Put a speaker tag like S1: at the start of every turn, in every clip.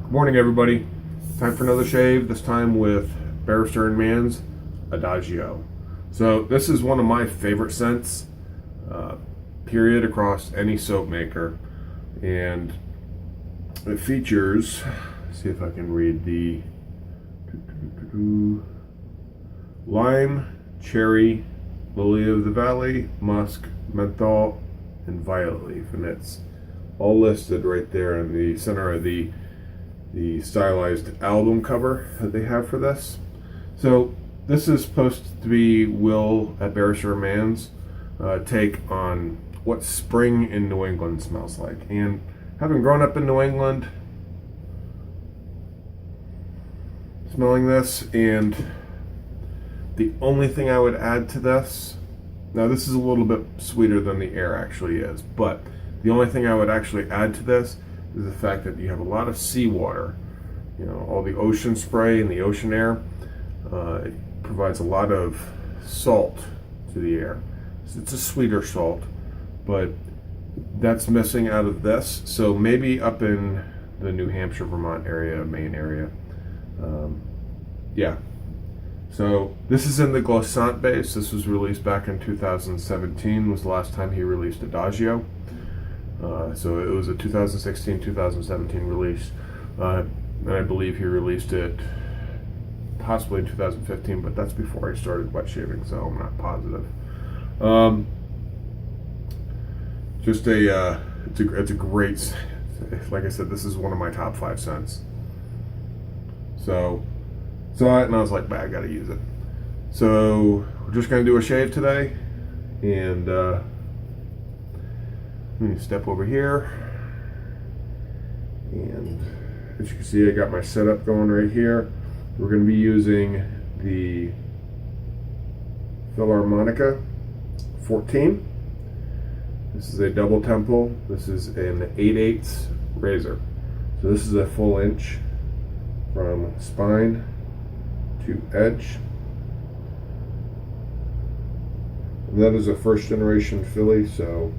S1: Morning, everybody. Time for another shave, this time with Barrister Mann's Adagio. So this is one of my favorite scents, period, across any soap maker. And it features, see if I can read the lime, cherry, lily of the valley, musk, menthol, and violet leaf. And it's all listed right there in the center of the stylized album cover that they have for this. So this is supposed to be Will at Barrister Mann's take on what spring in New England smells like. And having grown up in New England, smelling this, and the only thing I would add to this, now this is a little bit sweeter than the air actually is, but the only thing I would actually add to this is the fact that you have a lot of seawater. You know, all the ocean spray and the ocean air, it provides a lot of salt to the air. So it's a sweeter salt, but that's missing out of this. So maybe up in the New Hampshire, Vermont area, Maine area. Yeah. So this is in the Glissant base. This was released back in 2017, was the last time he released Adagio. So it was a 2016-2017 release, and I believe he released it possibly in 2015, but that's before I started wet shaving, so I'm not positive. It's a great, like I said, this is one of my top 5 scents. So and I was like, I gotta use it. So we're just gonna do a shave today, and let me step over here, and as you can see, I got my setup going right here. We're going to be using the Filarmonica 14. This is a double temple. This is an 8/8 razor. So this is a full inch from spine to edge. And that is a first generation Philly, so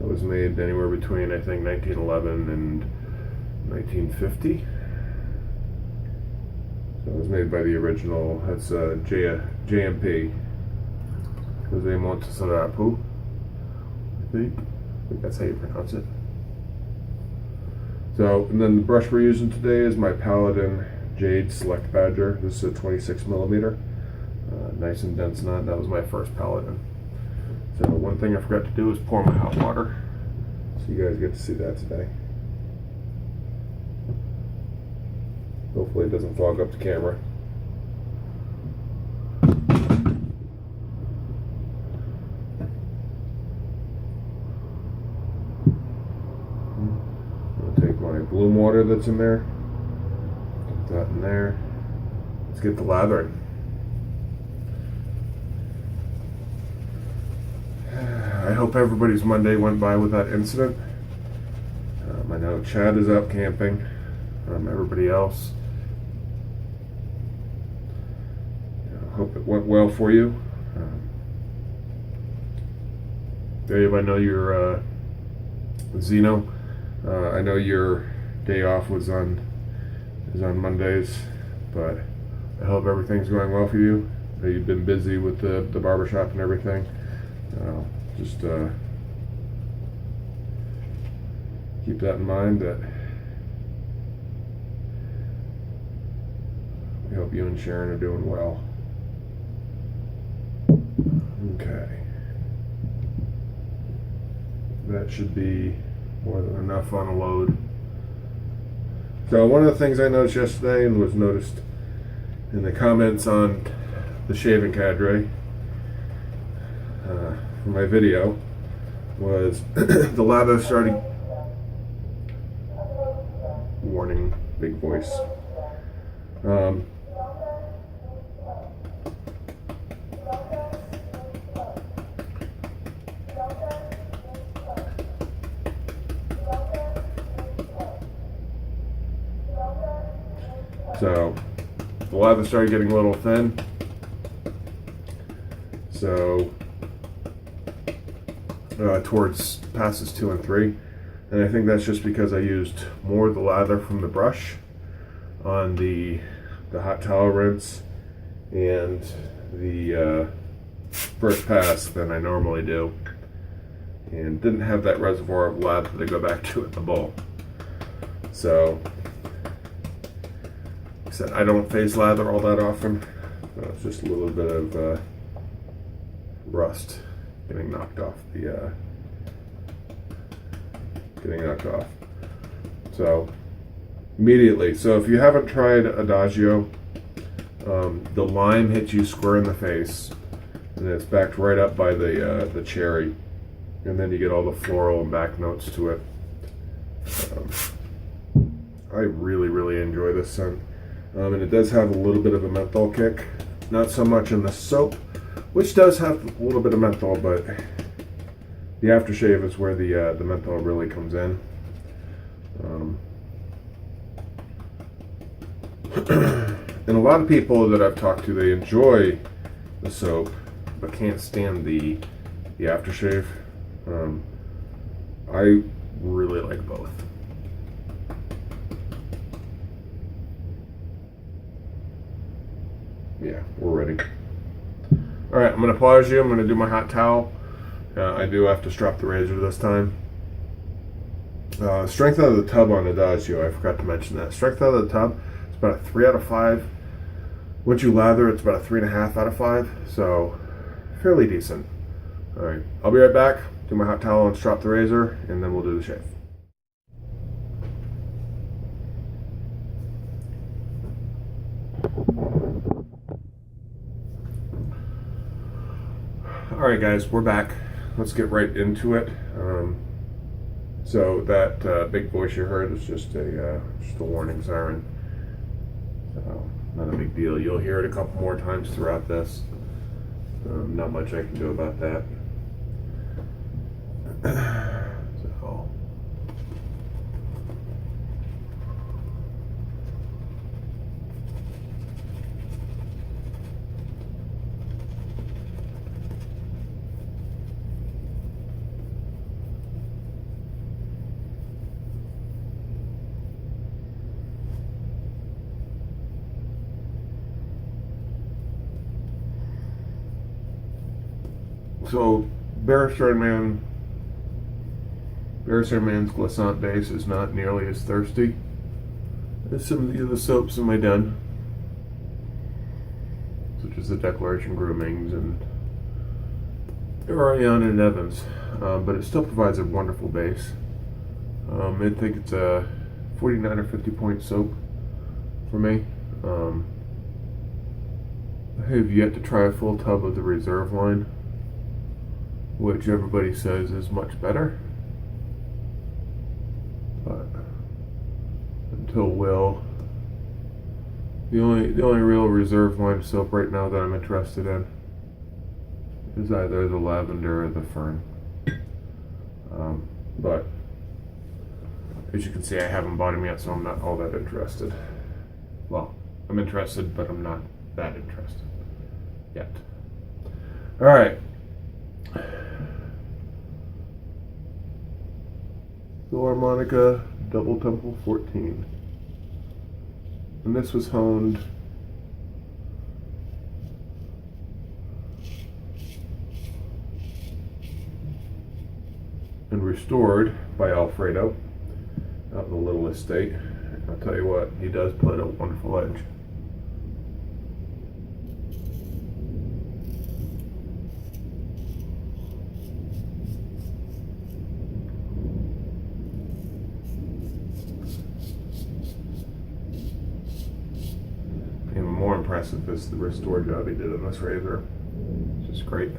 S1: it was made anywhere between, I think, 1911 and 1950. So it was made by the original, that's JMP. Jose Monteserapu, I think that's how you pronounce it. So, and then the brush we're using today is my Paladin Jade Select Badger. This is a 26 millimeter, nice and dense knot. That was my first Paladin. So one thing I forgot to do is pour my hot water. So you guys get to see that today. Hopefully it doesn't fog up the camera. I'll take my bloom water that's in there. Put that in there. Let's get the lathering. I hope everybody's Monday went by without incident. I know Chad is out camping. Everybody else, hope it went well for you. Dave, I know you're Zeno. I know your day off is on Mondays, but I hope everything's going well for you. I know you've been busy with the barbershop and everything. Just keep that in mind, that we hope you and Sharon are doing well. Okay. That should be more than enough on a load. So one of the things I noticed yesterday, and was noticed in the comments on the shaving cadre, for my video, was the lather started, warning, big voice. So the lather started getting a little thin. So towards passes 2 and 3, and I think that's just because I used more of the lather from the brush on the hot towel rinse and the first pass than I normally do, and didn't have that reservoir of lather to go back to in the bowl. So, like I said, I don't phase lather all that often. It's just a little bit of rust getting knocked off the So immediately. So if you haven't tried Adagio, the lime hits you square in the face, and it's backed right up by the cherry, and then you get all the floral and back notes to it. I really enjoy this scent, and it does have a little bit of a menthol kick. Not so much in the soap, which does have a little bit of menthol, but the aftershave is where the menthol really comes in. And a lot of people that I've talked to, they enjoy the soap, but can't stand the aftershave. I really like both. Yeah, we're ready. All right, I'm gonna pause you. I'm gonna do my hot towel. I do have to strap the razor this time. Strength out of the tub on Adagio, I forgot to mention that. Strength out of the tub, it's about a 3 out of 5. Once you lather, it's about a 3.5 out of 5. So, fairly decent. All right, I'll be right back. Do my hot towel and strap the razor, and then we'll do the shave. All right, guys, we're back. Let's get right into it. So that big voice you heard is just a warning siren. So not a big deal. You'll hear it a couple more times throughout this. Not much I can do about that. So Barrister Mann's Glissant base is not nearly as thirsty as some of the other soaps in my den, such as the Declaration Groomings and Orion and Evans, but it still provides a wonderful base. I think it's a 49 or 50 point soap for me. I have yet to try a full tub of the Reserve line, which everybody says is much better, but until will, the only real Reserve line soap right now that I'm interested in is either the lavender or the fern. But as you can see, I haven't bought them yet, so I'm not all that interested. Well, I'm interested, but I'm not that interested yet. All right. Filarmonica Doble Temple 14. And this was honed and restored by Alfredo out in the little estate. I'll tell you what, he does put a wonderful edge. Even more impressive is the restore job he did on this razor. It's just great.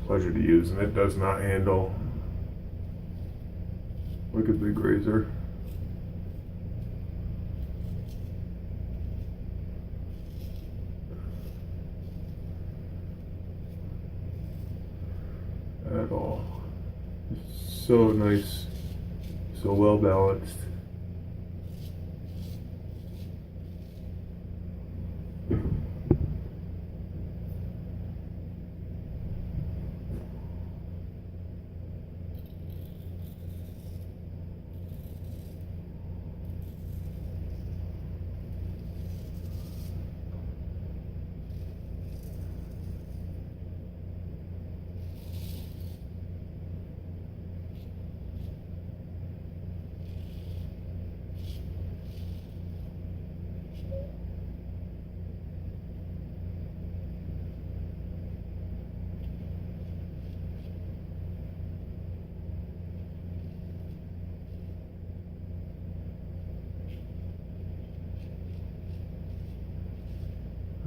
S1: pleasure to use, and it does not handle like a big razor. At all. It's so nice, so well balanced.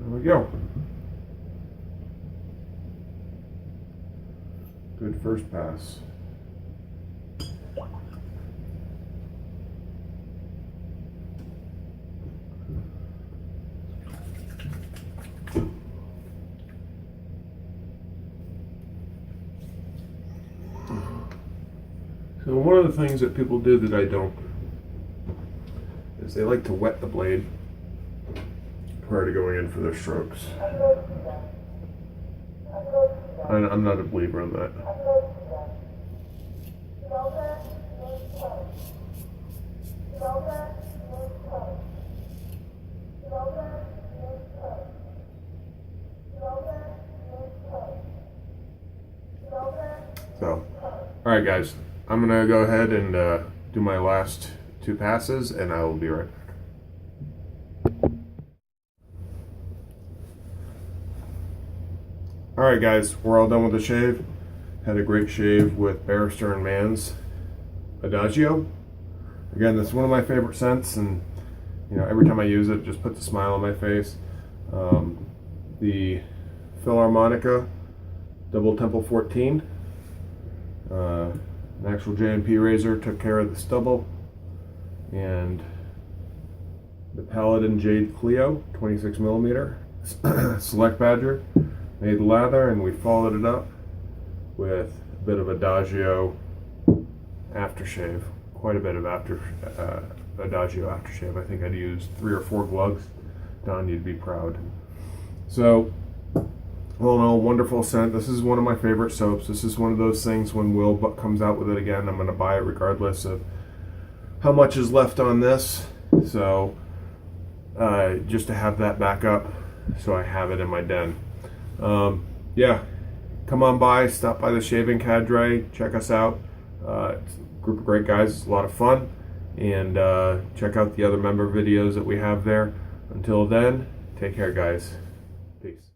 S1: There we go. Good first pass. So one of the things that people do that I don't is they like to wet the blade prior to going in for their strokes. I'm not a believer in that. So, alright guys, I'm going to go ahead and do my last two passes, and I will be right back. Alright guys, we're all done with the shave. Had a great shave with Barrister Mann's Adagio. Again, that's one of my favorite scents, and you know, every time I use it just puts a smile on my face. The Filarmonica Doble Temple 14. An actual J&P razor took care of the stubble. And the Paladin Jade Cleo 26mm Select Badger made lather, and we followed it up with a bit of Adagio aftershave. Quite a bit of Adagio aftershave. I think I'd use 3 or 4 glugs. Don, you'd be proud. So, all in all, wonderful scent. This is one of my favorite soaps. This is one of those things when Will comes out with it again, I'm going to buy it regardless of how much is left on this. So, just to have that back up so I have it in my den. Yeah, come on by, stop by the Shaving Cadre, check us out. It's a group of great guys, it's a lot of fun, and check out the other member videos that we have there. Until then, take care guys. Peace.